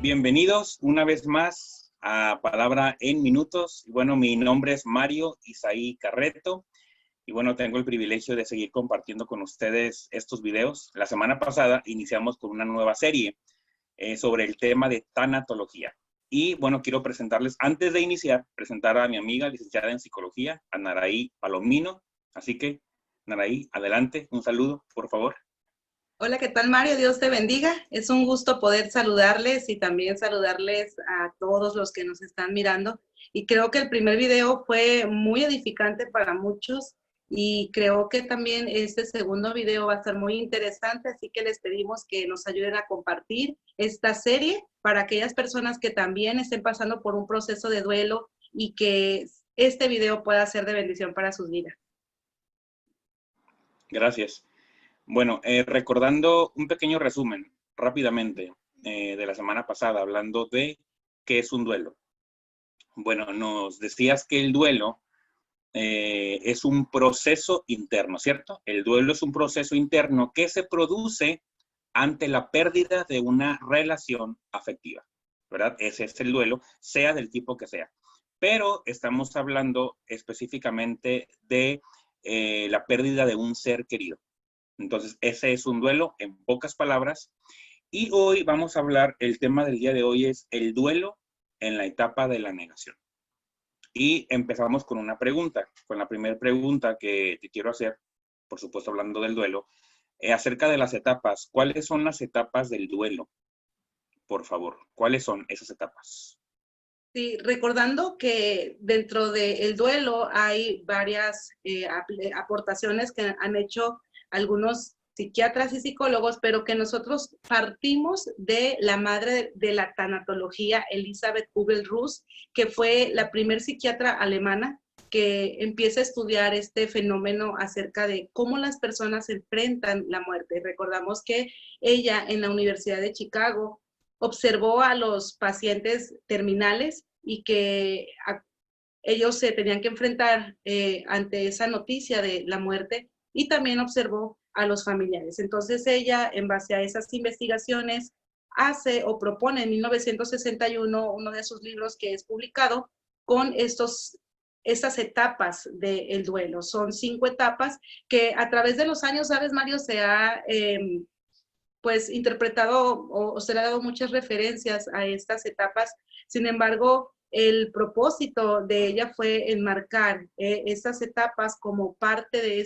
Bienvenidos una vez más a Palabra en Minutos. Bueno, mi nombre es Mario Isaí Carreto y bueno, tengo el privilegio de seguir compartiendo con ustedes estos videos. La semana pasada iniciamos con una nueva serie sobre el tema de tanatología. Y bueno, quiero presentarles, antes de iniciar, presentar a mi amiga licenciada en psicología, a Naraí Palomino. Así que, Naraí, adelante, un saludo, por favor. Hola, ¿qué tal, Mario? Dios te bendiga. Es un gusto poder saludarles y también saludarles a todos los que nos están mirando. Y creo que el primer video fue muy edificante para muchos y creo que también este segundo video va a ser muy interesante, así que les pedimos que nos ayuden a compartir esta serie para aquellas personas que también estén pasando por un proceso de duelo y que este video pueda ser de bendición para sus vidas. Gracias. Bueno, recordando un pequeño resumen rápidamente de la semana pasada, hablando de qué es un duelo. Bueno, nos decías que el duelo es un proceso interno, ¿cierto? El duelo es un proceso interno que se produce ante la pérdida de una relación afectiva, ¿verdad? Ese es el duelo, sea del tipo que sea. Pero estamos hablando específicamente de la pérdida de un ser querido. Entonces, ese es un duelo en pocas palabras. Y hoy vamos a hablar, el tema del día de hoy es el duelo en la etapa de la negación. Y empezamos con una pregunta, con la primera pregunta que te quiero hacer, por supuesto hablando del duelo, acerca de las etapas. ¿Cuáles son las etapas del duelo? Por favor, ¿cuáles son esas etapas? Sí, recordando que dentro del duelo hay varias aportaciones que han hecho algunos psiquiatras y psicólogos, pero que nosotros partimos de la madre de la tanatología, Elisabeth Kubler-Ross, que fue la primer psiquiatra alemana que empieza a estudiar este fenómeno acerca de cómo las personas enfrentan la muerte. Recordamos que ella en la Universidad de Chicago observó a los pacientes terminales y que ellos se tenían que enfrentar ante esa noticia de la muerte, y también observó a los familiares. Entonces ella, en base a esas investigaciones, hace o propone en 1961 uno de sus libros que es publicado con estas etapas del duelo. Son 5 etapas que a través de los años, ¿sabes, Mario? Se ha pues interpretado o se le ha dado muchas referencias a estas etapas. Sin embargo, el propósito de ella fue enmarcar estas etapas como parte de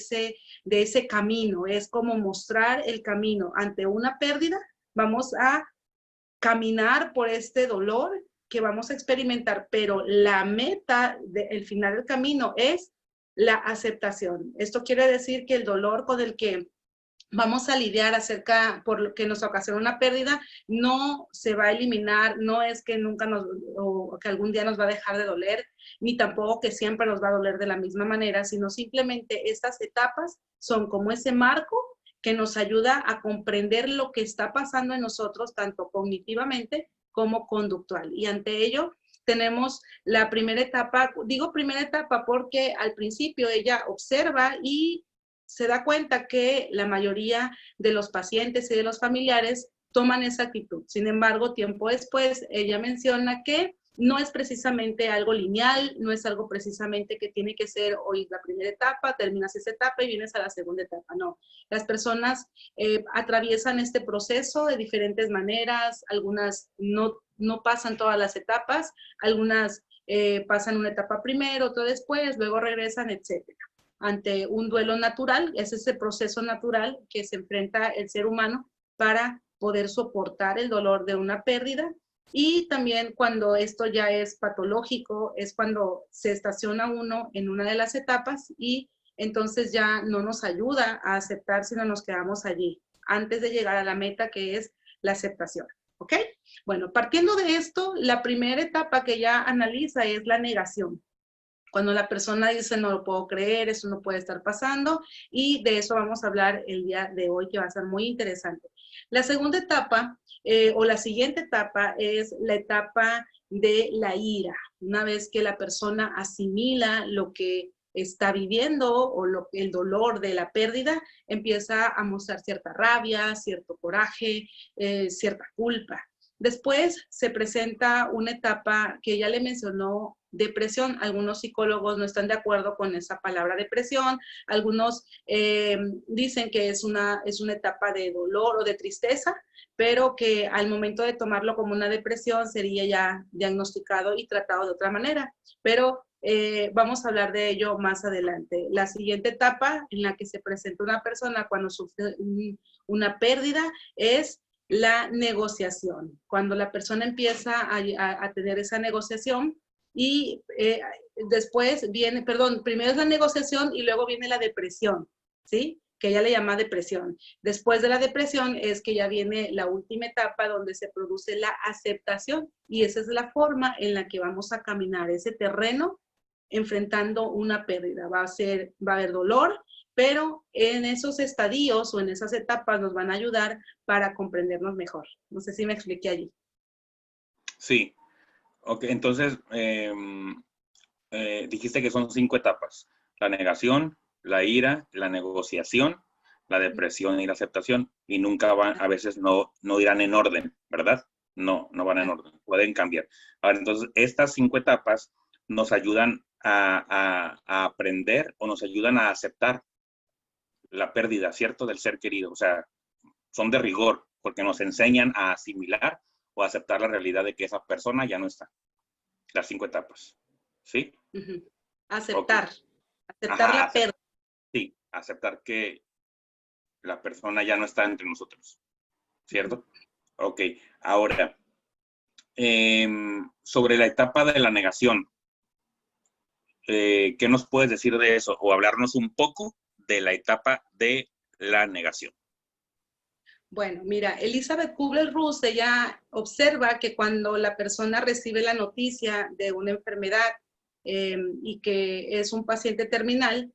ese camino. Es como mostrar el camino ante una pérdida. Vamos a caminar por este dolor que vamos a experimentar, pero la meta, el final del camino es la aceptación. Esto quiere decir que el dolor con el que vamos a lidiar acerca por lo que nos ocasiona una pérdida, no se va a eliminar, no es que nunca o que algún día nos va a dejar de doler, ni tampoco que siempre nos va a doler de la misma manera, sino simplemente estas etapas son como ese marco que nos ayuda a comprender lo que está pasando en nosotros, tanto cognitivamente como conductual. Y ante ello, tenemos la primera etapa, digo primera etapa porque al principio ella observa y se da cuenta que la mayoría de los pacientes y de los familiares toman esa actitud. Sin embargo, tiempo después, ella menciona que no es precisamente algo lineal, no es algo precisamente que tiene que ser hoy la primera etapa, terminas esa etapa y vienes a la segunda etapa. No, las personas atraviesan este proceso de diferentes maneras, algunas no pasan todas las etapas, algunas pasan una etapa primero, otra después, luego regresan, etcétera. Ante un duelo natural, es ese proceso natural que se enfrenta el ser humano para poder soportar el dolor de una pérdida. Y también cuando esto ya es patológico, es cuando se estaciona uno en una de las etapas y entonces ya no nos ayuda a aceptar, sino nos quedamos allí antes de llegar a la meta, que es la aceptación. ¿Ok? Bueno, partiendo de esto, la primera etapa que ya analiza es la negación. Cuando la persona dice, no lo puedo creer, eso no puede estar pasando, y de eso vamos a hablar el día de hoy, que va a ser muy interesante. La segunda etapa, o la siguiente etapa, es la etapa de la ira. Una vez que la persona asimila lo que está viviendo o el dolor de la pérdida, empieza a mostrar cierta rabia, cierto coraje, cierta culpa. Después se presenta una etapa que ya le mencionó, depresión. Algunos psicólogos no están de acuerdo con esa palabra depresión. Algunos dicen que es una etapa de dolor o de tristeza, pero que al momento de tomarlo como una depresión sería ya diagnosticado y tratado de otra manera. Pero vamos a hablar de ello más adelante. La siguiente etapa en la que se presenta una persona cuando sufre una pérdida es la negociación. Cuando la persona empieza a tener esa negociación y después viene, perdón, primero es la negociación y luego viene la depresión, ¿sí? Que ella le llama depresión. Después de la depresión es que ya viene la última etapa donde se produce la aceptación y esa es la forma en la que vamos a caminar ese terreno enfrentando una pérdida. Va a haber dolor, pero en esos estadios o en esas etapas nos van a ayudar para comprendernos mejor. No sé si me expliqué allí. Sí, ok, entonces dijiste que son 5 etapas: la negación, la ira, la negociación, la depresión y la aceptación, y nunca van, a veces no irán en orden, ¿verdad? No van en orden, pueden cambiar. Ahora, entonces, estas 5 etapas nos ayudan a aprender o nos ayudan a aceptar la pérdida, ¿cierto? Del ser querido. O sea, son de rigor porque nos enseñan a asimilar o a aceptar la realidad de que esa persona ya no está. Las 5 etapas. ¿Sí? Aceptar. Okay. Aceptar la pérdida. Sí, aceptar que la persona ya no está entre nosotros. ¿Cierto? Ok. Ahora, sobre la etapa de la negación, ¿qué nos puedes decir de eso? O hablarnos un poco de la etapa de la negación. Bueno, mira, Elizabeth Kubler-Ross, ella observa que cuando la persona recibe la noticia de una enfermedad y que es un paciente terminal,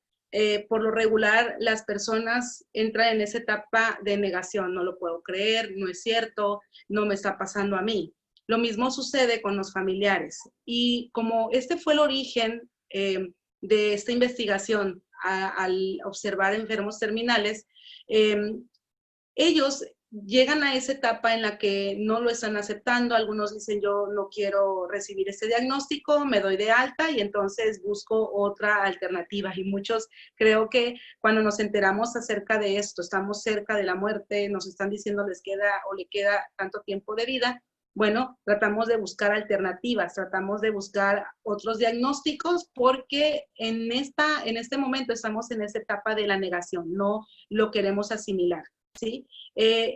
por lo regular las personas entran en esa etapa de negación. No lo puedo creer, no es cierto, no me está pasando a mí. Lo mismo sucede con los familiares. Y como este fue el origen de esta investigación al observar enfermos terminales, ellos llegan a esa etapa en la que no lo están aceptando. Algunos dicen, yo no quiero recibir este diagnóstico, me doy de alta y entonces busco otra alternativa. Y muchos creo que cuando nos enteramos acerca de esto, estamos cerca de la muerte, nos están diciendo les queda o le queda tanto tiempo de vida, bueno, tratamos de buscar alternativas, tratamos de buscar otros diagnósticos porque en este momento estamos en esa etapa de la negación, no lo queremos asimilar. ¿Sí?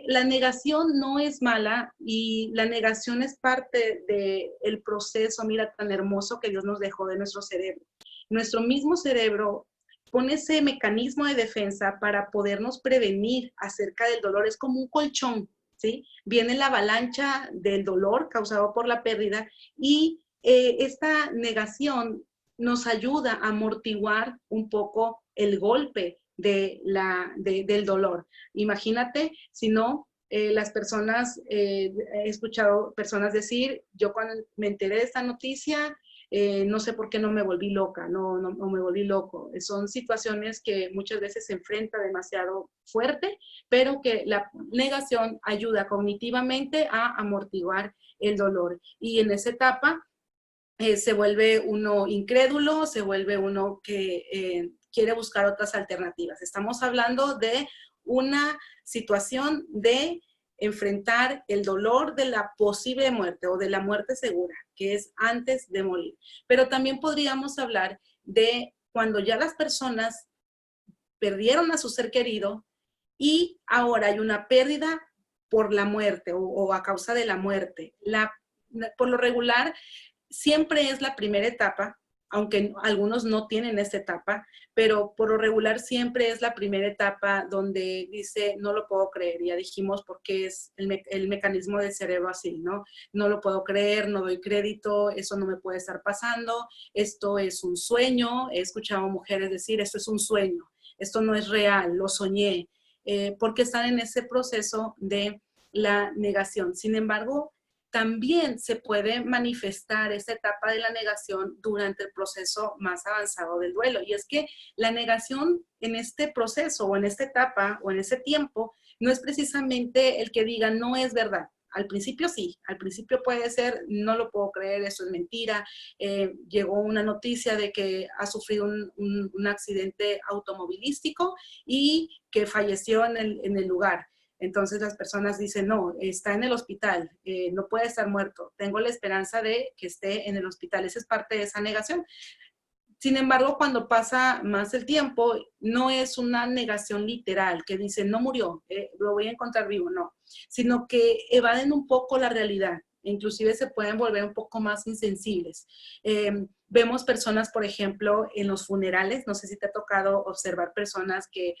La negación no es mala y la negación es parte del proceso, mira, tan hermoso que Dios nos dejó de nuestro cerebro. Nuestro mismo cerebro pone ese mecanismo de defensa para podernos prevenir acerca del dolor. Es como un colchón, ¿sí? Viene la avalancha del dolor causado por la pérdida y esta negación nos ayuda a amortiguar un poco el golpe del dolor. Imagínate, si no, las personas, he escuchado personas decir, yo cuando me enteré de esta noticia, no sé por qué no me volví loca, no me volví loco. Son situaciones que muchas veces se enfrenta demasiado fuerte, pero que la negación ayuda cognitivamente a amortiguar el dolor. Y en esa etapa se vuelve uno incrédulo, se vuelve uno que quiere buscar otras alternativas. Estamos hablando de una situación de enfrentar el dolor de la posible muerte o de la muerte segura, que es antes de morir. Pero también podríamos hablar de cuando ya las personas perdieron a su ser querido y ahora hay una pérdida por la muerte o a causa de la muerte. Por lo regular, siempre es la primera etapa, aunque algunos no tienen esta etapa, pero por lo regular siempre es la primera etapa donde dice, no lo puedo creer, ya dijimos porque es el mecanismo del cerebro así, ¿no? No lo puedo creer, no doy crédito, eso no me puede estar pasando, esto es un sueño, he escuchado mujeres decir, esto es un sueño, esto no es real, lo soñé, porque están en ese proceso de la negación. Sin embargo, también se puede manifestar esta etapa de la negación durante el proceso más avanzado del duelo. Y es que la negación en este proceso o en esta etapa o en ese tiempo no es precisamente el que diga no es verdad. Al principio sí, al principio puede ser, no lo puedo creer, eso es mentira. Llegó una noticia de que ha sufrido un accidente automovilístico y que falleció en el lugar. Entonces las personas dicen, no, está en el hospital, no puede estar muerto, tengo la esperanza de que esté en el hospital. Esa es parte de esa negación. Sin embargo, cuando pasa más el tiempo, no es una negación literal que dice, no murió, lo voy a encontrar vivo, no, sino que evaden un poco la realidad. Inclusive se pueden volver un poco más insensibles. Vemos personas, por ejemplo, en los funerales, no sé si te ha tocado observar personas que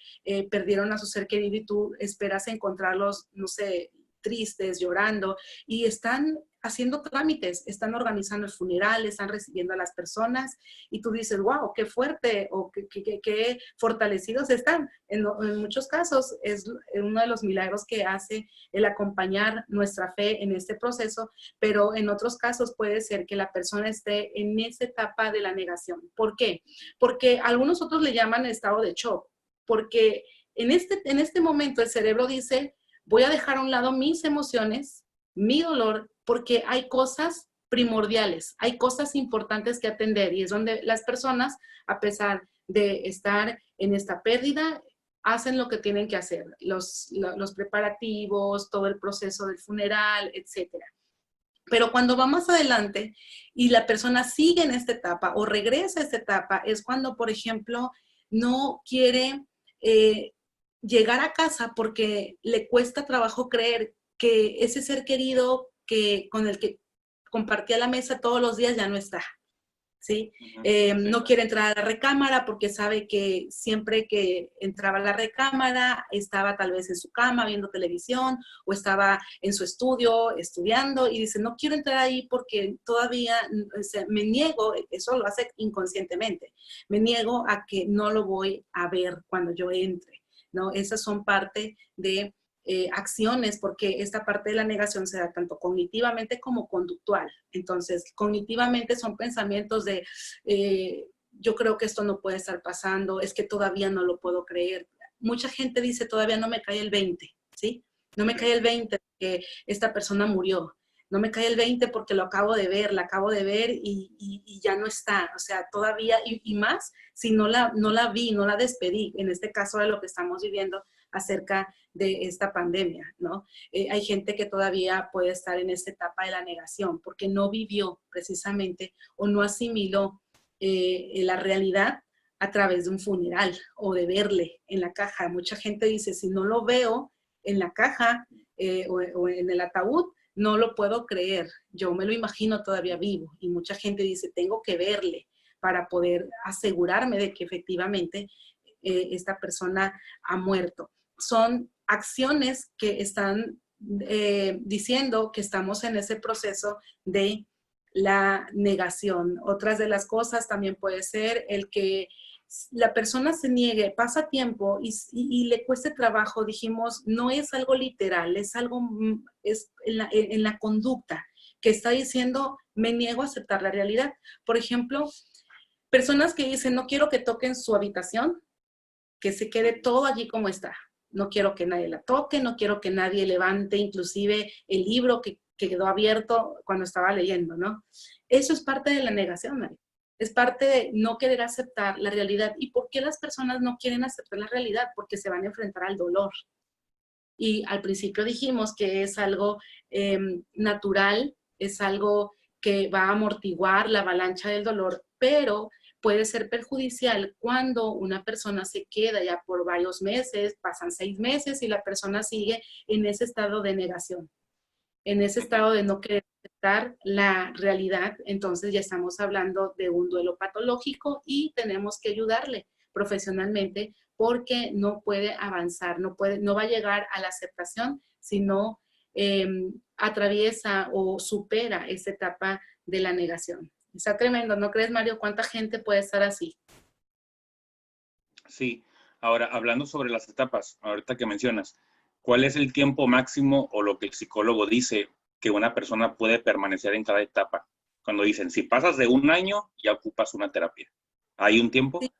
perdieron a su ser querido y tú esperas encontrarlos, no sé, tristes, llorando, y están haciendo trámites, están organizando el funeral, están recibiendo a las personas, y tú dices, wow, qué fuerte, o qué fortalecidos están. En muchos casos es uno de los milagros que hace el acompañar nuestra fe en este proceso, pero en otros casos puede ser que la persona esté en esa etapa de la negación. ¿Por qué? Porque algunos otros le llaman estado de shock, porque en este momento el cerebro dice, voy a dejar a un lado mis emociones, mi dolor, porque hay cosas primordiales, hay cosas importantes que atender, y es donde las personas, a pesar de estar en esta pérdida, hacen lo que tienen que hacer, los preparativos, todo el proceso del funeral, etcétera. Pero cuando va más adelante y la persona sigue en esta etapa o regresa a esta etapa, es cuando, por ejemplo, no quiere llegar a casa porque le cuesta trabajo creer que ese ser querido con el que compartía la mesa todos los días ya no está. ¿Sí? No quiere entrar a la recámara porque sabe que siempre que entraba a la recámara estaba tal vez en su cama viendo televisión o estaba en su estudio estudiando, y dice, no quiero entrar ahí porque todavía, o sea, me niego, eso lo hace inconscientemente, me niego a que no lo voy a ver cuando yo entre, ¿no? Esas son parte de acciones, porque esta parte de la negación se da tanto cognitivamente como conductual. Entonces, cognitivamente son pensamientos de, yo creo que esto no puede estar pasando, es que todavía no lo puedo creer. Mucha gente dice, todavía no me cae el 20, ¿sí? No me cae el 20 porque esta persona murió. No me cae el 20 porque lo acabo de ver, la acabo de ver y ya no está. O sea, todavía, y más si no la vi, no la despedí, en este caso de lo que estamos viviendo acerca de esta pandemia, ¿no? Hay gente que todavía puede estar en esta etapa de la negación porque no vivió precisamente o no asimiló la realidad a través de un funeral o de verle en la caja. Mucha gente dice, si no lo veo en la caja o en el ataúd, no lo puedo creer, yo me lo imagino todavía vivo. Y mucha gente dice, tengo que verle para poder asegurarme de que efectivamente esta persona ha muerto. Son acciones que están diciendo que estamos en ese proceso de la negación. Otras de las cosas también puede ser el que la persona se niegue, pasa tiempo y le cueste trabajo. Dijimos, no es algo literal, es algo, es en la conducta que está diciendo, me niego a aceptar la realidad. Por ejemplo, personas que dicen, no quiero que toquen su habitación, que se quede todo allí como está. No quiero que nadie la toque, no quiero que nadie levante inclusive el libro que quedó abierto cuando estaba leyendo, ¿no? Eso es parte de la negación, María. Es parte de no querer aceptar la realidad. ¿Y por qué las personas no quieren aceptar la realidad? Porque se van a enfrentar al dolor. Y al principio dijimos que es algo natural, es algo que va a amortiguar la avalancha del dolor, pero puede ser perjudicial cuando una persona se queda ya por varios meses, pasan 6 meses y la persona sigue en ese estado de negación, en ese estado de no querer aceptar la realidad. Entonces ya estamos hablando de un duelo patológico y tenemos que ayudarle profesionalmente porque no puede avanzar, no va a llegar a la aceptación si no atraviesa o supera esa etapa de la negación. Está tremendo, ¿no crees, Mario? ¿Cuánta gente puede estar así? Sí. Ahora, hablando sobre las etapas, ahorita que mencionas, ¿cuál es el tiempo máximo o lo que el psicólogo dice que una persona puede permanecer en cada etapa? Cuando dicen, si pasas de 1 año, ya ocupas una terapia. ¿Hay un tiempo? Sí.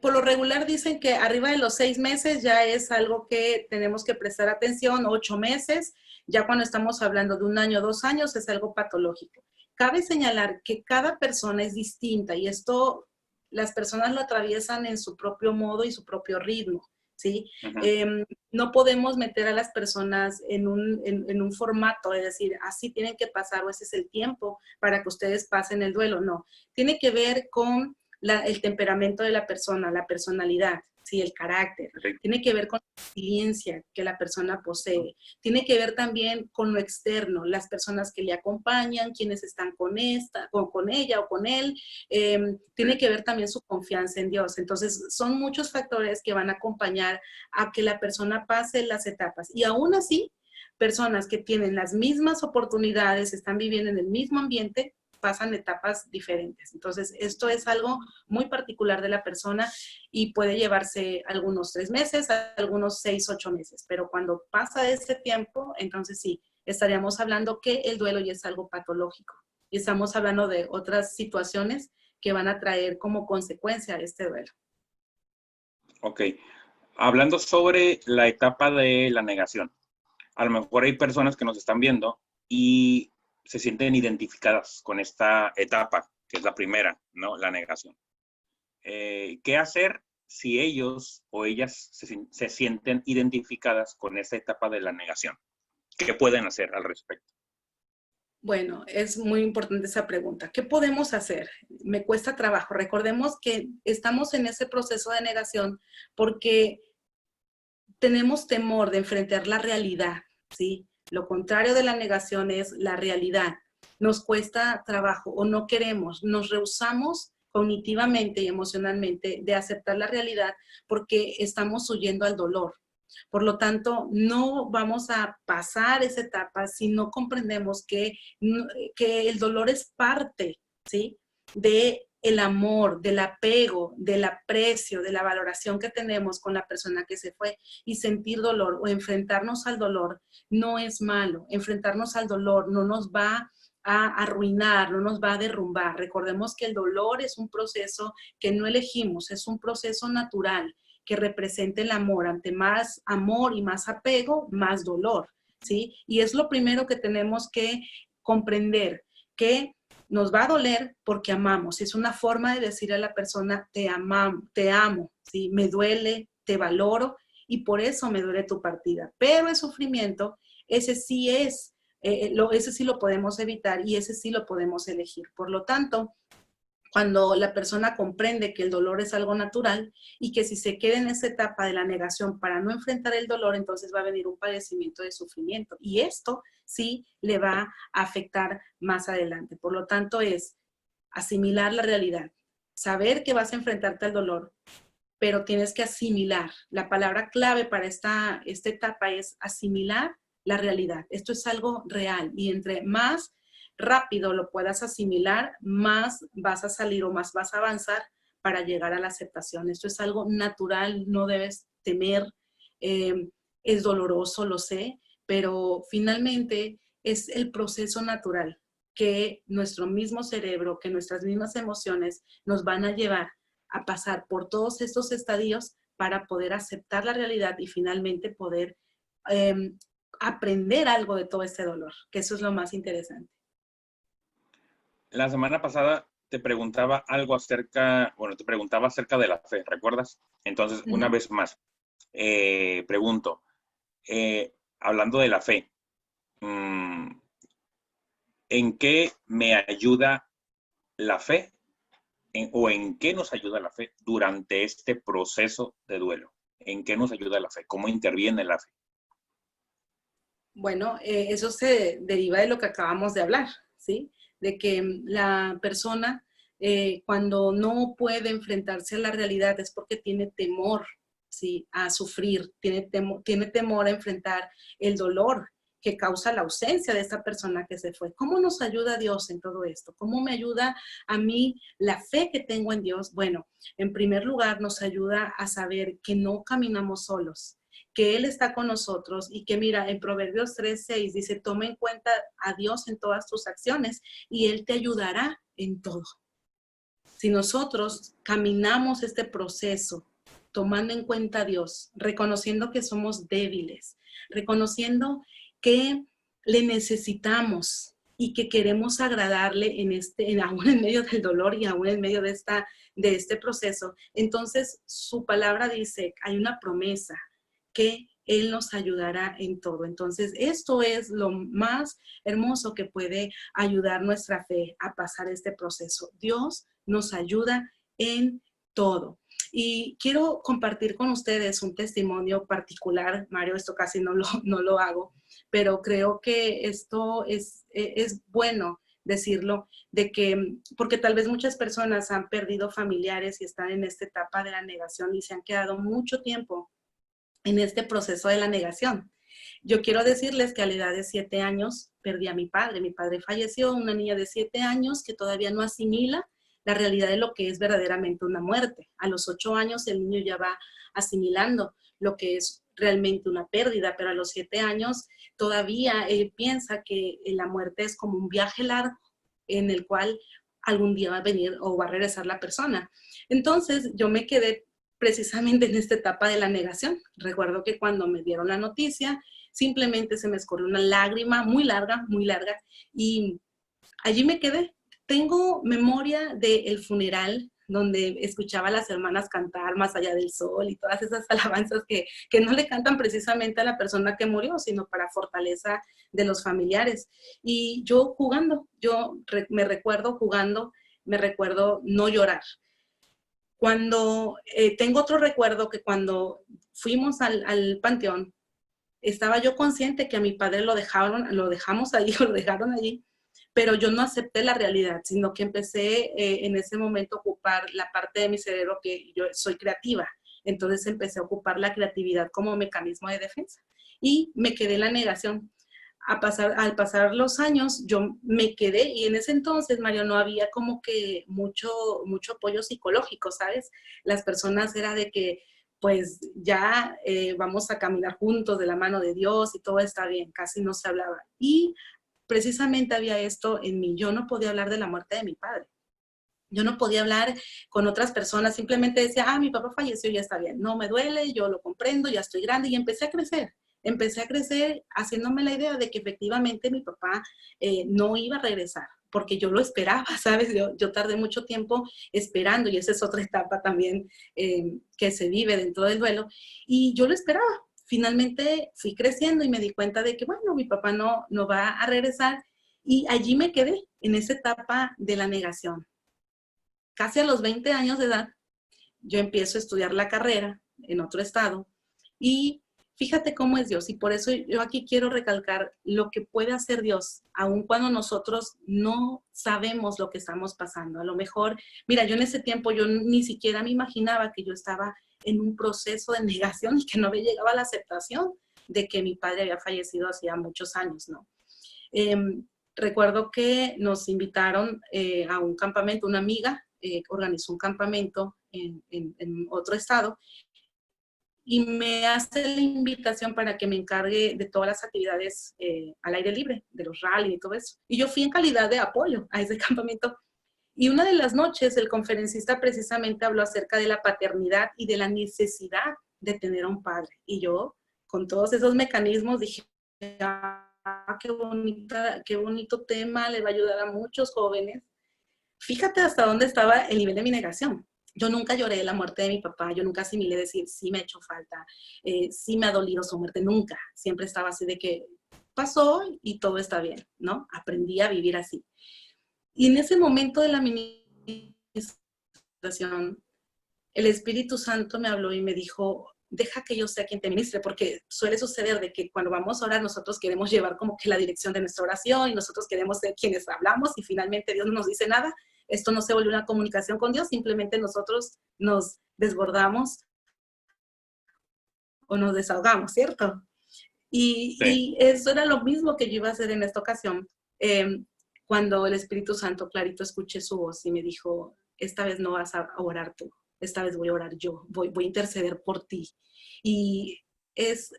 Por lo regular dicen que arriba de los 6 meses ya es algo que tenemos que prestar atención, 8 meses, ya cuando estamos hablando de 1 año, 2 años, es algo patológico. Cabe señalar que cada persona es distinta y esto las personas lo atraviesan en su propio modo y su propio ritmo, ¿sí? Ujú. No podemos meter a las personas en un formato de decir, así tienen que pasar o ese es el tiempo para que ustedes pasen el duelo, no. Tiene que ver con el temperamento de la persona, la personalidad, ¿sí? El carácter. Ok. Tiene que ver con la resiliencia que la persona posee. Tiene que ver también con lo externo, las personas que le acompañan, quienes están con ella o con él. Tiene que ver también su confianza en Dios. Entonces, son muchos factores que van a acompañar a que la persona pase las etapas. Y aún así, personas que tienen las mismas oportunidades, están viviendo en el mismo ambiente, pasan etapas diferentes. Entonces, esto es algo muy particular de la persona y puede llevarse algunos 3 meses, algunos 6, 8 meses. Pero cuando pasa ese tiempo, entonces sí, estaríamos hablando que el duelo ya es algo patológico. Y estamos hablando de otras situaciones que van a traer como consecuencia este duelo. Ok. Hablando sobre la etapa de la negación. A lo mejor hay personas que nos están viendo y se sienten identificadas con esta etapa, que es la primera, ¿no? La negación. ¿Qué hacer si ellos o ellas se sienten identificadas con esa etapa de la negación? ¿Qué pueden hacer al respecto? Bueno, es muy importante esa pregunta. ¿Qué podemos hacer? Me cuesta trabajo. Recordemos que estamos en ese proceso de negación porque tenemos temor de enfrentar la realidad, ¿sí? Lo contrario de la negación es la realidad. Nos cuesta trabajo o no queremos, nos rehusamos cognitivamente y emocionalmente de aceptar la realidad porque estamos huyendo al dolor. Por lo tanto, no vamos a pasar esa etapa si no comprendemos que el dolor es parte, ¿sí? De el amor, del apego, del aprecio, de la valoración que tenemos con la persona que se fue y sentir dolor o enfrentarnos al dolor no es malo. Enfrentarnos al dolor no nos va a arruinar, no nos va a derrumbar. Recordemos que el dolor es un proceso que no elegimos, es un proceso natural que representa el amor. Ante más amor y más apego, más dolor, ¿sí? Y es lo primero que tenemos que comprender, que nos va a doler porque amamos. Es una forma de decir a la persona, te amo, ¿sí? Me duele, te valoro y por eso me duele tu partida. Pero el sufrimiento, ese sí es, ese sí lo podemos evitar y ese sí lo podemos elegir. Por lo tanto, cuando la persona comprende que el dolor es algo natural y que si se queda en esa etapa de la negación para no enfrentar el dolor, entonces va a venir un padecimiento de sufrimiento. Y esto sí le va a afectar más adelante. Por lo tanto, es asimilar la realidad, saber que vas a enfrentarte al dolor, pero tienes que asimilar. La palabra clave para esta etapa es asimilar la realidad. Esto es algo real y entre más rápido lo puedas asimilar, más vas a salir o más vas a avanzar para llegar a la aceptación. Esto es algo natural, no debes temer, es doloroso, lo sé, pero finalmente es el proceso natural que nuestro mismo cerebro, que nuestras mismas emociones nos van a llevar a pasar por todos estos estadios para poder aceptar la realidad y finalmente poder eh, aprender algo de todo este dolor, que eso es lo más interesante. La semana pasada te preguntaba algo acerca, bueno, te preguntaba acerca de la fe, ¿recuerdas? Entonces, Uh una -huh. vez más, pregunto, hablando de la fe, ¿en qué me ayuda la fe o en qué nos ayuda la fe durante este proceso de duelo? ¿En qué nos ayuda la fe? ¿Cómo interviene la fe? Bueno, eso se deriva de lo que acabamos de hablar, ¿sí? De que la persona cuando no puede enfrentarse a la realidad es porque tiene temor, ¿sí? A sufrir, tiene temor a enfrentar el dolor que causa la ausencia de esta persona que se fue. ¿Cómo nos ayuda Dios en todo esto? ¿Cómo me ayuda a mí la fe que tengo en Dios? Bueno, en primer lugar nos ayuda a saber que no caminamos solos, que Él está con nosotros y que mira, en Proverbios 3:6 dice, toma en cuenta a Dios en todas tus acciones y Él te ayudará en todo. Si nosotros caminamos este proceso tomando en cuenta a Dios, reconociendo que somos débiles, reconociendo que le necesitamos y que queremos agradarle aún en medio del dolor y aún en medio de este proceso, entonces su palabra dice, hay una promesa que Él nos ayudará en todo. Entonces, esto es lo más hermoso que puede ayudar nuestra fe a pasar este proceso. Dios nos ayuda en todo. Y quiero compartir con ustedes un testimonio particular. Mario, esto casi no lo hago, pero creo que esto es bueno decirlo, porque tal vez muchas personas han perdido familiares y están en esta etapa de la negación y se han quedado mucho tiempo en este proceso de la negación. Yo quiero decirles que a la edad de 7 años perdí a mi padre. Mi padre falleció, una niña de 7 años que todavía no asimila la realidad de lo que es verdaderamente una muerte. A los 8 años el niño ya va asimilando lo que es realmente una pérdida, pero a los 7 años todavía él piensa que la muerte es como un viaje largo en el cual algún día va a venir o va a regresar la persona. Entonces yo me quedé precisamente en esta etapa de la negación. Recuerdo que cuando me dieron la noticia, simplemente se me escurrió una lágrima muy larga, y allí me quedé. Tengo memoria del funeral donde escuchaba a las hermanas cantar Más allá del sol y todas esas alabanzas que no le cantan precisamente a la persona que murió, sino para fortaleza de los familiares. Y yo jugando, me recuerdo jugando, me recuerdo no llorar. Cuando tengo otro recuerdo que cuando fuimos al panteón, estaba yo consciente que a mi padre lo dejamos ahí, o lo dejaron allí, pero yo no acepté la realidad, sino que empecé en ese momento a ocupar la parte de mi cerebro que yo soy creativa. Entonces empecé a ocupar la creatividad como mecanismo de defensa y me quedé en la negación. Al pasar los años, yo me quedé y en ese entonces, Mario, no había como que mucho apoyo psicológico, ¿sabes? Las personas era de que, pues ya vamos a caminar juntos de la mano de Dios y todo está bien, casi no se hablaba. Y precisamente había esto en mí, yo no podía hablar de la muerte de mi padre. Yo no podía hablar con otras personas, simplemente decía, mi papá falleció, ya está bien, no me duele, yo lo comprendo, ya estoy grande y empecé a crecer haciéndome la idea de que efectivamente mi papá no iba a regresar, porque yo lo esperaba, ¿sabes? Yo tardé mucho tiempo esperando y esa es otra etapa también que se vive dentro del duelo y yo lo esperaba. Finalmente fui creciendo y me di cuenta de que, bueno, mi papá no va a regresar y allí me quedé en esa etapa de la negación. Casi a los 20 años de edad, yo empiezo a estudiar la carrera en otro estado y fíjate cómo es Dios y por eso yo aquí quiero recalcar lo que puede hacer Dios, aun cuando nosotros no sabemos lo que estamos pasando. A lo mejor, mira, yo en ese tiempo yo ni siquiera me imaginaba que yo estaba en un proceso de negación y que no me llegaba la aceptación de que mi padre había fallecido hacía muchos años, ¿no? Recuerdo que nos invitaron a un campamento, una amiga organizó un campamento en otro estado y me hace la invitación para que me encargue de todas las actividades al aire libre, de los rally y todo eso. Y yo fui en calidad de apoyo a ese campamento. Y una de las noches el conferencista precisamente habló acerca de la paternidad y de la necesidad de tener a un padre. Y yo, con todos esos mecanismos, dije, qué bonito tema, le va a ayudar a muchos jóvenes. Fíjate hasta dónde estaba el nivel de mi negación. Yo nunca lloré la muerte de mi papá, yo nunca asimilé decir, sí me ha hecho falta, sí me ha dolido su muerte, nunca. Siempre estaba así de que pasó y todo está bien, ¿no? Aprendí a vivir así. Y en ese momento de la ministración, el Espíritu Santo me habló y me dijo, deja que yo sea quien te ministre, porque suele suceder de que cuando vamos a orar nosotros queremos llevar como que la dirección de nuestra oración y nosotros queremos ser quienes hablamos y finalmente Dios no nos dice nada. Esto no se vuelve una comunicación con Dios, simplemente nosotros nos desbordamos o nos desahogamos, ¿cierto? Y eso era lo mismo que yo iba a hacer en esta ocasión. Cuando el Espíritu Santo clarito escuché su voz y me dijo, esta vez no vas a orar tú, esta vez voy a orar yo, voy a interceder por ti. Y es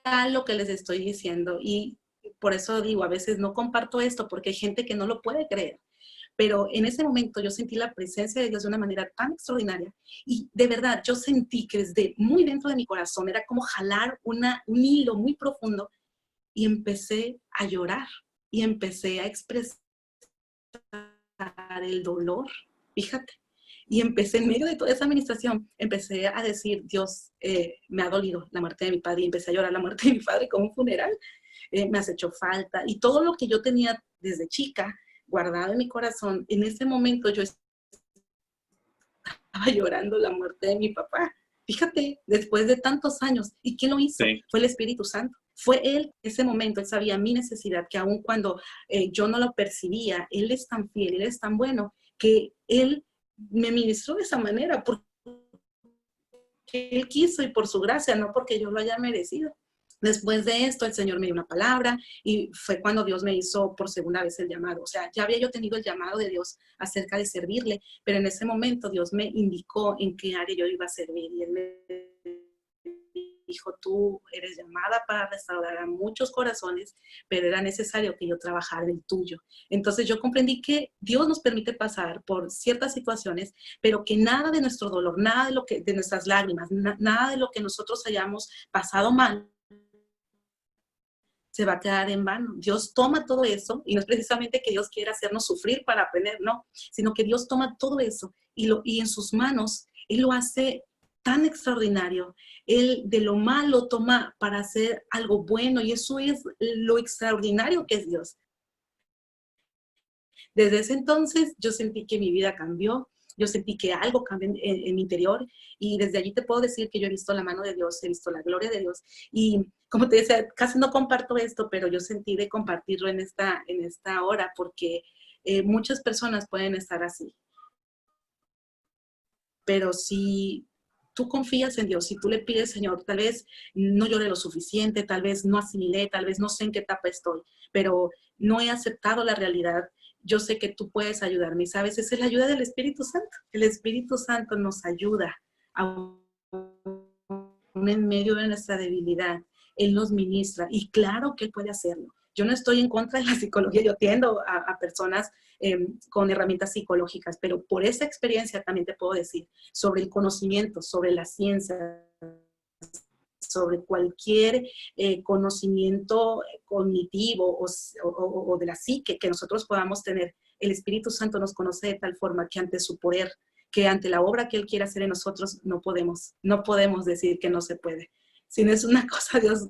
real lo que les estoy diciendo y por eso digo, a veces no comparto esto porque hay gente que no lo puede creer. pero en ese momento yo sentí la presencia de Dios de una manera tan extraordinaria y de verdad yo sentí que desde muy dentro de mi corazón era como jalar un hilo muy profundo y empecé a llorar y empecé a expresar el dolor, fíjate. Y empecé en medio de toda esa administración, empecé a decir, Dios, me ha dolido la muerte de mi padre, y empecé a llorar la muerte de mi padre como un funeral, me has hecho falta. Y todo lo que yo tenía desde chica guardado en mi corazón, en ese momento yo estaba llorando la muerte de mi papá. Fíjate, después de tantos años. ¿Y quién lo hizo? Sí. Fue el Espíritu Santo. Fue Él, en ese momento, Él sabía mi necesidad, que aun cuando yo no lo percibía, Él es tan fiel, Él es tan bueno, que Él me ministró de esa manera, porque Él quiso y por su gracia, no porque yo lo haya merecido. Después de esto, el Señor me dio una palabra y fue cuando Dios me hizo por segunda vez el llamado. O sea, ya había yo tenido el llamado de Dios acerca de servirle, pero en ese momento Dios me indicó en qué área yo iba a servir y Él me dijo, tú eres llamada para restaurar a muchos corazones, pero era necesario que yo trabajara en el tuyo. Entonces yo comprendí que Dios nos permite pasar por ciertas situaciones, pero que nada de nuestro dolor, nada de lo que, de nuestras lágrimas, nada de lo que nosotros hayamos pasado mal, se va a quedar en vano. Dios toma todo eso, y no es precisamente que Dios quiera hacernos sufrir para aprender, no, sino que Dios toma todo eso y en sus manos, Él lo hace tan extraordinario. Él de lo malo toma para hacer algo bueno, y eso es lo extraordinario que es Dios. Desde ese entonces yo sentí que mi vida cambió, yo sentí que algo cambió en mi interior, y desde allí te puedo decir que yo he visto la mano de Dios, he visto la gloria de Dios, y como te decía, casi no comparto esto, pero yo sentí de compartirlo en esta hora, porque muchas personas pueden estar así, pero si tú confías en Dios, si tú le pides, Señor, tal vez no lloré lo suficiente, tal vez no asimilé, tal vez no sé en qué etapa estoy, pero no he aceptado la realidad, yo sé que tú puedes ayudarme. Y sabes, esa es la ayuda del Espíritu Santo. El Espíritu Santo nos ayuda aún en medio de nuestra debilidad. Él nos ministra y claro que Él puede hacerlo. Yo no estoy en contra de la psicología, yo atiendo a personas con herramientas psicológicas, pero por esa experiencia también te puedo decir sobre el conocimiento, sobre la ciencia, sobre cualquier conocimiento cognitivo o de la psique que nosotros podamos tener. El Espíritu Santo nos conoce de tal forma que ante su poder, que ante la obra que Él quiere hacer en nosotros, no podemos decir que no se puede. Si no es una cosa, Dios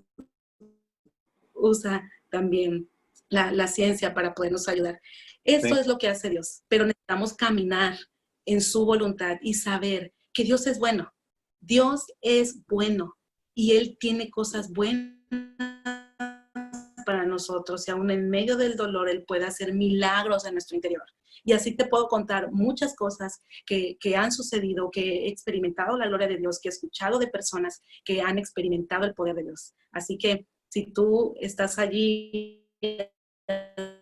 usa también la ciencia para podernos ayudar. Esto Sí. es lo que hace Dios, pero necesitamos caminar en su voluntad y saber que Dios es bueno. Dios es bueno y Él tiene cosas buenas para nosotros, y aún en medio del dolor Él puede hacer milagros en nuestro interior. Y así te puedo contar muchas cosas que han sucedido, que he experimentado la gloria de Dios, que he escuchado de personas que han experimentado el poder de Dios. Así que si tú estás allí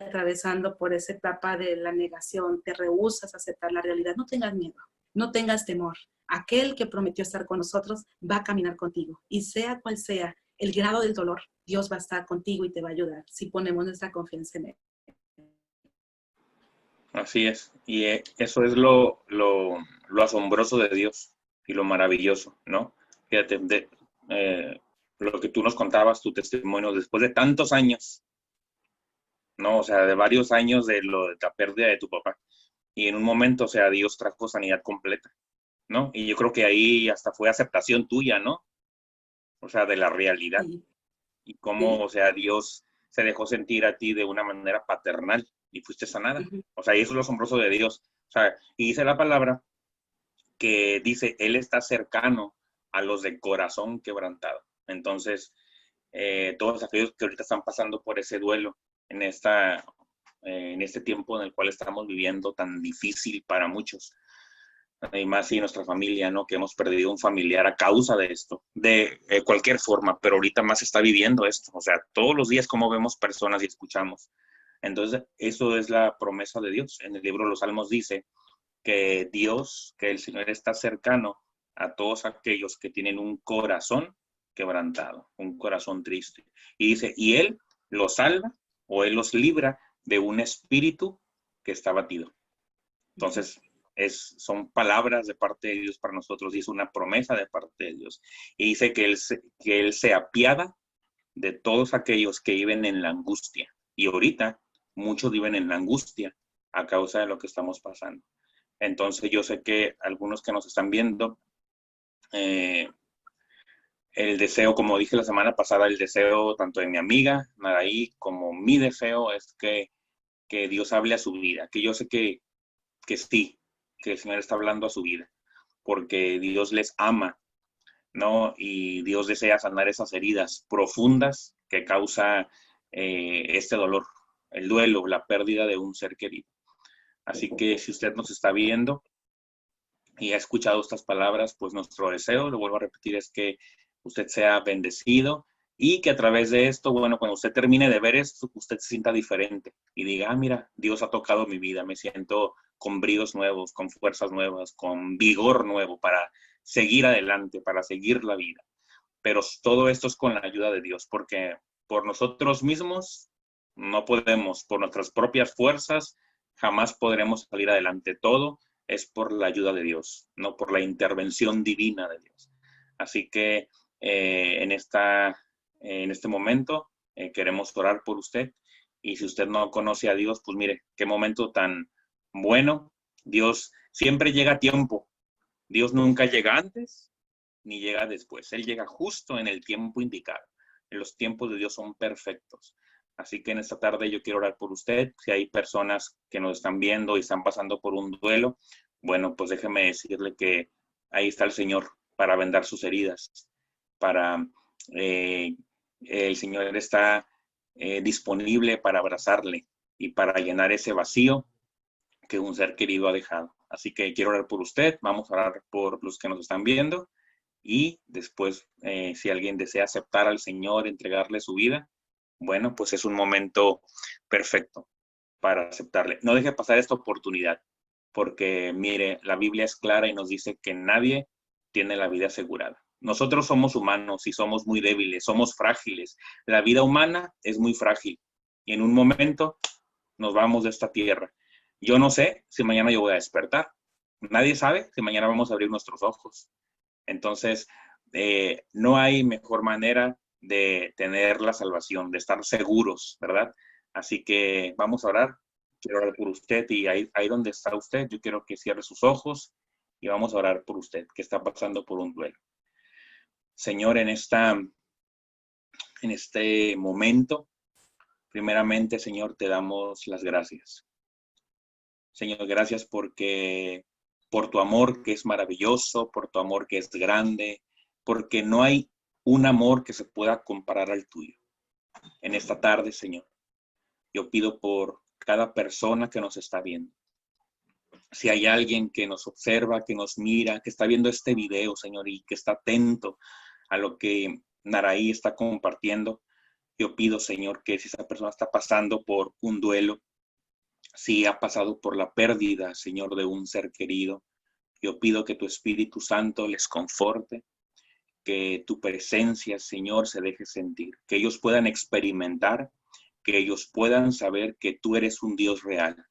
atravesando por esa etapa de la negación, te rehusas a aceptar la realidad, no tengas miedo, no tengas temor. Aquel que prometió estar con nosotros va a caminar contigo, y sea cual sea el grado del dolor, Dios va a estar contigo y te va a ayudar si ponemos nuestra confianza en Él. Así es. Y eso es lo asombroso de Dios y lo maravilloso, ¿no? Fíjate, lo que tú nos contabas, tu testimonio, después de tantos años, ¿no? O sea, de varios años de la pérdida de tu papá. Y en un momento, o sea, Dios trajo sanidad completa, ¿no? Y yo creo que ahí hasta fue aceptación tuya, ¿no? O sea, de la realidad. Sí, Y cómo, sí. o sea, Dios se dejó sentir a ti de una manera paternal y fuiste sanada. Uh-huh. O sea, y eso es lo asombroso de Dios. O sea, y dice la palabra que dice, Él está cercano a los de corazón quebrantado. Entonces, todos aquellos que ahorita están pasando por ese duelo en este tiempo en el cual estamos viviendo tan difícil para muchos, y más si nuestra familia, ¿no? Que hemos perdido un familiar a causa de esto, de cualquier forma, pero ahorita más está viviendo esto. O sea, todos los días como vemos personas y escuchamos. Entonces, eso es la promesa de Dios. En el libro de los Salmos dice que Dios, que el Señor está cercano a todos aquellos que tienen un corazón quebrantado, un corazón triste. Y dice, y Él los salva o Él los libra de un espíritu que está abatido. Entonces, son palabras de parte de Dios para nosotros y es una promesa de parte de Dios. Y dice que Él se apiada de todos aquellos que viven en la angustia. Y ahorita muchos viven en la angustia a causa de lo que estamos pasando. Entonces yo sé que algunos que nos están viendo, el deseo, como dije la semana pasada, el deseo tanto de mi amiga Naraí como mi deseo es que Dios hable a su vida, que yo sé que sí, que el Señor está hablando a su vida, porque Dios les ama, ¿no? Y Dios desea sanar esas heridas profundas que causa este dolor, el duelo, la pérdida de un ser querido. Así que si usted nos está viendo y ha escuchado estas palabras, pues nuestro deseo, lo vuelvo a repetir, es que usted sea bendecido y que a través de esto, bueno, cuando usted termine de ver esto, usted se sienta diferente y diga, mira, Dios ha tocado mi vida, me siento con bríos nuevos, con fuerzas nuevas, con vigor nuevo para seguir adelante, para seguir la vida. Pero todo esto es con la ayuda de Dios, porque por nosotros mismos no podemos, por nuestras propias fuerzas, jamás podremos salir adelante. Todo es por la ayuda de Dios, no por la intervención divina de Dios. Así que en este momento queremos orar por usted. Y si usted no conoce a Dios, pues mire, qué momento tan bueno. Dios siempre llega a tiempo. Dios nunca llega antes ni llega después. Él llega justo en el tiempo indicado. Los tiempos de Dios son perfectos. Así que en esta tarde yo quiero orar por usted. Si hay personas que nos están viendo y están pasando por un duelo, bueno, pues déjeme decirle que ahí está el Señor para vendar sus heridas, el Señor está disponible para abrazarle y para llenar ese vacío que un ser querido ha dejado. Así que quiero orar por usted, vamos a orar por los que nos están viendo y después, si alguien desea aceptar al Señor, entregarle su vida, bueno, pues es un momento perfecto para aceptarle. No deje pasar esta oportunidad, porque mire, la Biblia es clara y nos dice que nadie tiene la vida asegurada. Nosotros somos humanos y somos muy débiles, somos frágiles. La vida humana es muy frágil y en un momento nos vamos de esta tierra. Yo no sé si mañana yo voy a despertar. Nadie sabe si mañana vamos a abrir nuestros ojos. Entonces, no hay mejor manera de tener la salvación, de estar seguros, ¿verdad? Así que vamos a orar. Quiero orar por usted y ahí donde está usted, yo quiero que cierre sus ojos y vamos a orar por usted, que está pasando por un duelo. Señor, en este momento, primeramente, Señor, te damos las gracias. Señor, gracias por tu amor que es maravilloso, por tu amor que es grande, porque no hay un amor que se pueda comparar al tuyo. En esta tarde, Señor, yo pido por cada persona que nos está viendo. Si hay alguien que nos observa, que nos mira, que está viendo este video, Señor, y que está atento a lo que Naraí está compartiendo, yo pido, Señor, que si esa persona está pasando por un duelo, si ha pasado por la pérdida, Señor, de un ser querido, yo pido que tu Espíritu Santo les conforte, que tu presencia, Señor, se deje sentir, que ellos puedan experimentar, que ellos puedan saber que tú eres un Dios real,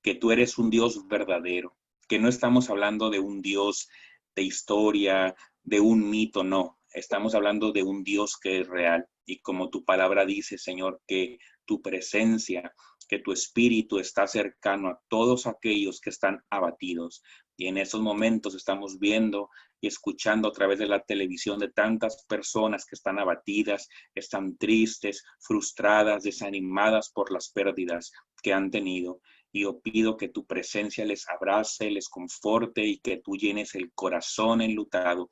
que tú eres un Dios verdadero, que no estamos hablando de un Dios de historia, de un mito, no. Estamos hablando de un Dios que es real. Y como tu palabra dice, Señor, que tu presencia, que tu espíritu está cercano a todos aquellos que están abatidos. Y en esos momentos estamos viendo y escuchando a través de la televisión de tantas personas que están abatidas, están tristes, frustradas, desanimadas por las pérdidas que han tenido. Y yo pido que tu presencia les abrace, les conforte y que tú llenes el corazón enlutado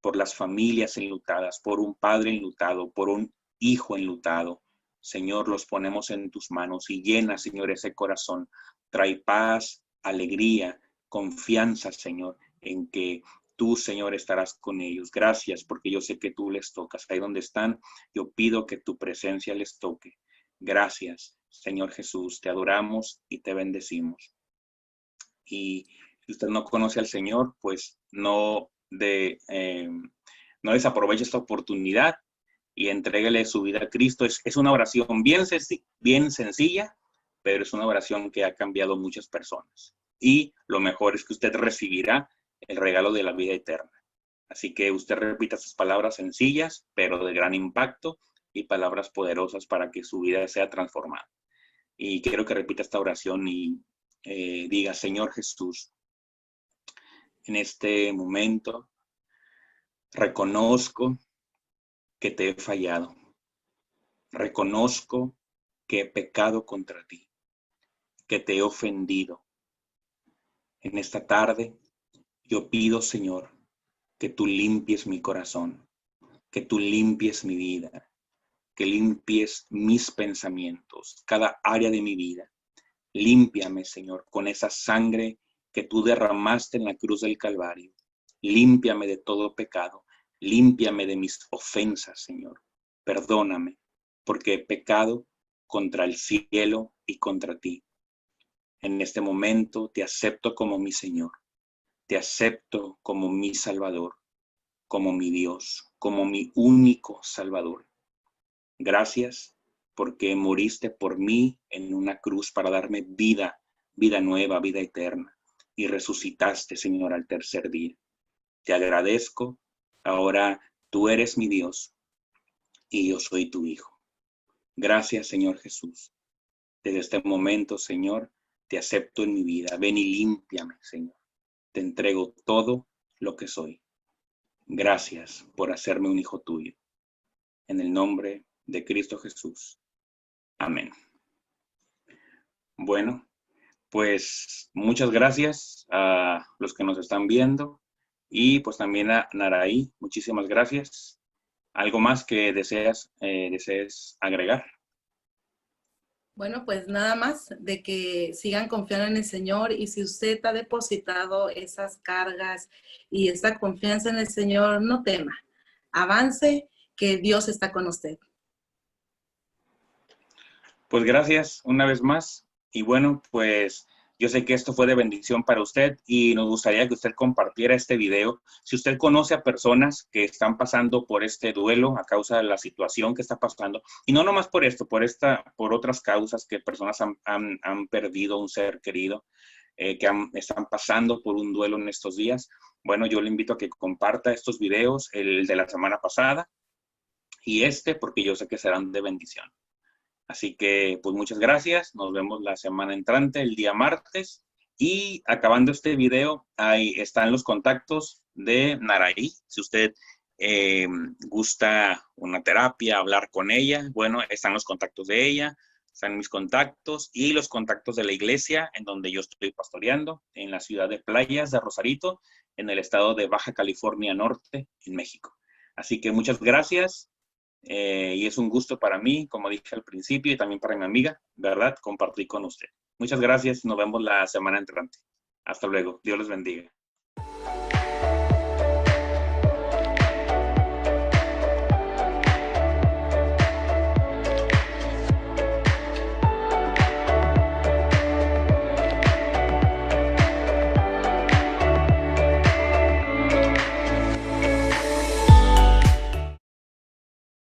por las familias enlutadas, por un padre enlutado, por un hijo enlutado. Señor, los ponemos en tus manos y llena, Señor, ese corazón. Trae paz, alegría, confianza, Señor, en que tú, Señor, estarás con ellos. Gracias, porque yo sé que tú les tocas. Ahí donde están, yo pido que tu presencia les toque. Gracias, Señor Jesús. Te adoramos y te bendecimos. Y si usted no conoce al Señor, pues no desaproveche esta oportunidad y entréguele su vida a Cristo. Es una oración bien sencilla, pero es una oración que ha cambiado muchas personas. y lo mejor es que usted recibirá el regalo de la vida eterna. Así que usted repita sus palabras sencillas, pero de gran impacto, y palabras poderosas para que su vida sea transformada. Y quiero que repita esta oración y diga: Señor Jesús, en este momento reconozco que te he fallado. Reconozco que he pecado contra ti, que te he ofendido. En esta tarde yo pido, Señor, que tú limpies mi corazón, que tú limpies mi vida, que limpies mis pensamientos, cada área de mi vida. Límpiame, Señor, con esa sangre que tú derramaste en la cruz del Calvario. Límpiame de todo pecado. Límpiame de mis ofensas, Señor. Perdóname, porque he pecado contra el cielo y contra ti. En este momento te acepto como mi Señor. Te acepto como mi Salvador, como mi Dios, como mi único Salvador. Gracias porque moriste por mí en una cruz para darme vida, vida nueva, vida eterna. Y resucitaste, Señor, al tercer día. Te agradezco. Ahora tú eres mi Dios y yo soy tu Hijo. Gracias, Señor Jesús. Desde este momento, Señor, te acepto en mi vida. Ven y límpiame, Señor. Te entrego todo lo que soy. Gracias por hacerme un hijo tuyo. En el nombre de Cristo Jesús. Amén. Bueno, pues muchas gracias a los que nos están viendo y pues también a Naraí. Muchísimas gracias. ¿Algo más que desees agregar? Bueno, pues nada más de que sigan confiando en el Señor, y si usted ha depositado esas cargas y esta confianza en el Señor, no tema, avance, que Dios está con usted. Pues gracias una vez más. Y bueno, pues yo sé que esto fue de bendición para usted y nos gustaría que usted compartiera este video. Si usted conoce a personas que están pasando por este duelo a causa de la situación que está pasando, y no nomás por esto, por otras causas, que personas han perdido un ser querido, están pasando por un duelo en estos días, bueno, yo le invito a que comparta estos videos, el de la semana pasada y porque yo sé que serán de bendición. Así que, pues muchas gracias. Nos vemos la semana entrante, el día martes. Y acabando este video, ahí están los contactos de Naraí. Si usted gusta una terapia, hablar con ella, bueno, están los contactos de ella, están mis contactos y los contactos de la iglesia en donde yo estoy pastoreando, en la ciudad de Playas de Rosarito, en el estado de Baja California Norte, en México. Así que muchas gracias. Y es un gusto para mí, como dije al principio, y también para mi amiga, ¿verdad? Compartir con usted. Muchas gracias. Nos vemos la semana entrante. Hasta luego. Dios les bendiga.